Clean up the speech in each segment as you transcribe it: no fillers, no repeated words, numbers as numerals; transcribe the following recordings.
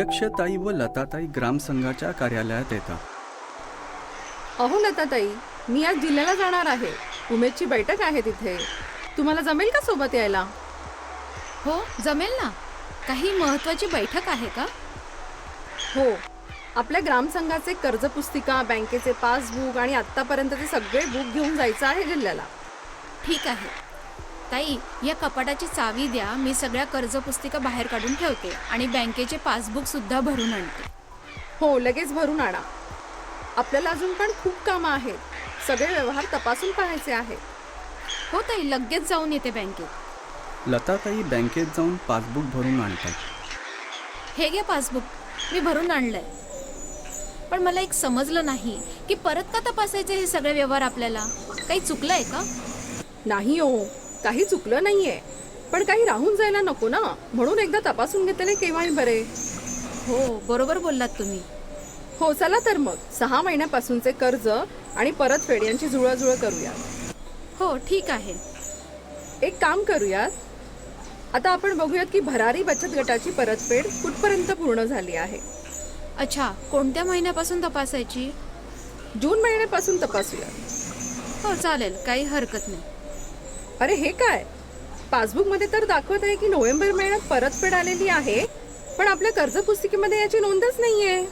अध्यक्षताई व लताताई ग्रामसंघाच्या कार्यालयात येतात. अहो लताताई, मी आज जिल्ह्याला जाणार आहे. उमेदची बैठक आहे तिथे. तुम्हाला जमेल का सोबत यायला? हो जमेल ना. काही महत्त्वाची बैठक आहे का? हो, आपल्या ग्रामसंघाचे कर्ज पुस्तिका, बँकेचे पासबुक आणि आत्तापर्यंतचे सगळे बुक घेऊन जायचं आहे जिल्ह्याला. ठीक आहे ताई, या कपाटाची चावी द्या. मी सगळ्या कर्ज पुस्तिका बाहेर काढून ठेवते आणि बँकेचे पासबुक सुद्धा भरून आणते. हो, लगेच भरून आणा. आपल्याला अजून पण खूप कामं आहेत. सगळे व्यवहार तपासून पाहायचे आहेत. हो ताई, लगेच जाऊन येते बँकेत. लताताई बँकेत जाऊन पासबुक भरून आणतात. हे घ्या पासबुक, मी भरून आणलंय. पण मला एक समजलं नाही की परत का तपासायचे हे सगळे व्यवहार आपल्याला? काही चुकलंय का? नाही हो, काही चुकलं नाहीये. पण काही राहून जायला नको ना, म्हणून एकदा तपासून घेतले केव्हाही बरे. हो बरोबर बोललात तुम्ही. हो चला तर मग 6 महिन्यापासूनचे कर्ज आणि परतफेड यांची जुळवाजुळव करूया. हो ठीक आहे. एक काम करूयात, आता आपण बघूयात की भरारी बचत गटाची परतफेड कुठपर्यंत पूर्ण झाली आहे. अच्छा, कोणत्या महिन्यापासून तपासायची? जून महिन्यापासून तपासूया. हो चालेल, काही हरकत नाही. अरे हे काय, पासबुक मध्ये तर दाखवत आहे की नोव्हेंबर महिन्यात परतफेड आलेली आहे, पण आपल्या कर्ज पुस्तिकेमध्ये याची नोंदच नाहीये.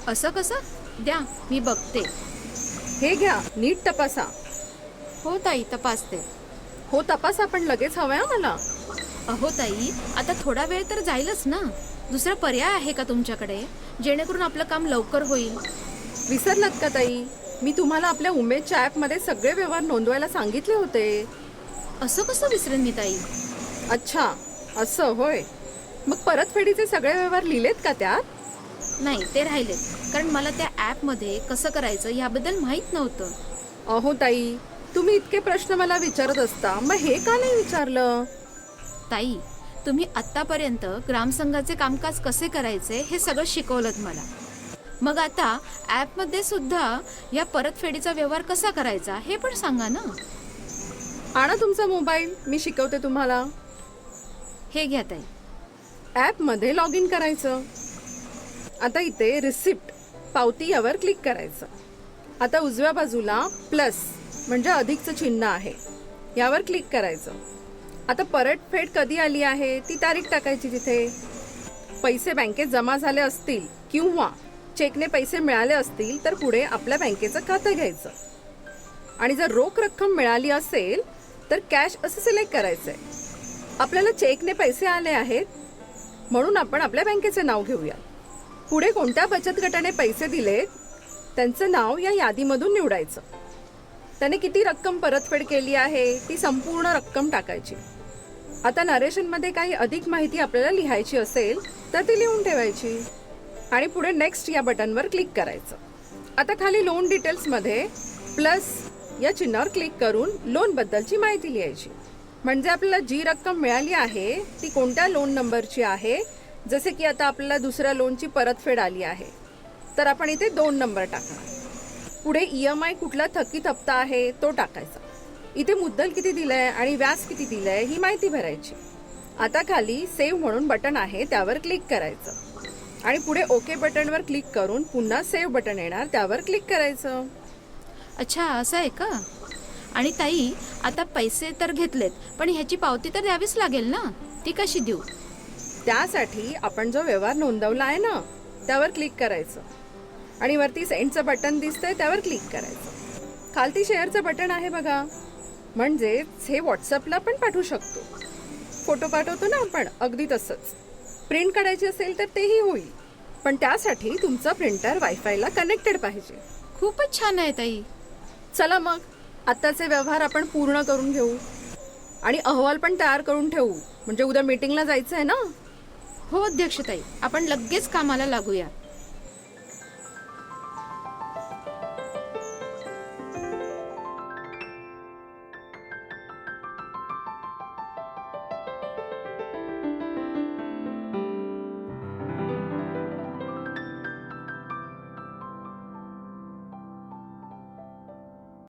असं कसं? द्या मी बघते. हे घ्या, नीट तपासा. हो ताई, तपासते. हो तपासा, पण लगेच हवंय मला. अहो ताई, आता थोडा वेळ तर जाईलच ना. दुसरा पर्याय आहे का तुमच्याकडे, जेणेकरून आपलं काम लवकर होईल? विसरलात का ताई, मी तुम्हाला आपल्या उमेदच्या ॲपमध्ये सगळे व्यवहार नोंदवायला सांगितले होते. असं कसं विसरेन मी ताई? अच्छा, असं होय. मग परतफेडीचे सगळे व्यवहार लिहिलेत का त्यात? नाही, ते राहिले, कारण मला त्या ॲपमध्ये कसं करायचं याबद्दल माहीत नव्हतं. अहो ताई, तुम्ही इतके प्रश्न मला विचारत असता, मग हे का नाही विचारलं? ताई, तुम्ही आत्तापर्यंत ग्रामसंघाचे कामकाज कसे करायचे हे सगळं शिकवलं मला. मग आता ॲपमध्ये सुद्धा या परतफेडीचा व्यवहार कसा करायचा हे पण सांगा ना. आणा तुमचा मोबाईल, मी शिकवते तुम्हाला. हे घ्या ताई. ॲपमध्ये लॉग इन करायचं. आता इथे रिसिप्ट, पावती यावर क्लिक करायचं. आता उजव्या बाजूला प्लस म्हणजे अधिकचं चिन्ह आहे, यावर क्लिक करायचं. आता परतफेड कधी आली आहे ती तारीख टाकायची तिथे. पैसे बँकेत जमा झाले असतील किंवा चेकने पैसे मिळाले असतील तर पुढे आपल्या बँकेचं खातं घ्यायचं. आणि जर रोख रक्कम मिळाली असेल तर कॅश असं सिलेक्ट करायचंय. आपल्याला चेकने पैसे आले आहेत म्हणून आपण आपल्या बँकेचे नाव घेऊया. पुढे कोणत्या बचत गटाने पैसे दिलेत त्यांचं नाव या यादीमधून निवडायचं. त्याने किती रक्कम परतफेड केली आहे ती संपूर्ण रक्कम टाकायची. आता नरेशनमध्ये काही अधिक माहिती आपल्याला लिहायची असेल तर ती लिहून ठेवायची आणि पुढे नेक्स्ट या बटनवर क्लिक करायचं. आता खाली लोन डिटेल्समध्ये प्लस या चिन्हावर क्लिक करून लोनबद्दलची माहिती लिहायची. म्हणजे आपल्याला जी रक्कम मिळाली आहे ती कोणत्या लोन नंबरची आहे. जसे की आता आपल्याला दुसऱ्या लोनची परतफेड आली आहे तर आपण इथे 2 नंबर टाकणार. पुढे EMI कुठला थकीत हप्ता आहे तो टाकायचा. इथे मुद्दल किती दिलंय आणि व्याज किती दिलंय ही माहिती भरायची. आता खाली सेव्ह म्हणून बटन आहे त्यावर क्लिक करायचं आणि पुढे ओके बटनवर क्लिक करून पुन्हा सेव्ह बटन येणार त्यावर क्लिक करायचं. अच्छा, असं आहे का? आणि ताई, आता पैसे तर घेतलेत पण ह्याची पावती तर द्यावीच लागेल ना, ती कशी देऊ? त्यासाठी आपण जो व्यवहार नोंदवला आहे ना त्यावर क्लिक करायचं आणि वरती सेंडचं बटन दिसतंय त्यावर क्लिक करायचं. खालती शेअरचं बटन आहे बघा, म्हणजेच हे व्हॉट्सअपला पण पाठवू शकतो. फोटो पाठवतो ना आपण, अगदी तसंच. प्रिंट काढायची असेल तर तेही होईल, पण त्यासाठी तुमचं प्रिंटर वायफायला कनेक्टेड पाहिजे. खूपच छान आहे ताई. चला मग आत्ताचे व्यवहार आपण पूर्ण करून घेऊ आणि अहवाल पण तयार करून ठेवू, म्हणजे उद्या मीटिंगला जायचं आहे ना. हो अध्यक्षताई, आपण लगेच कामाला लागूया.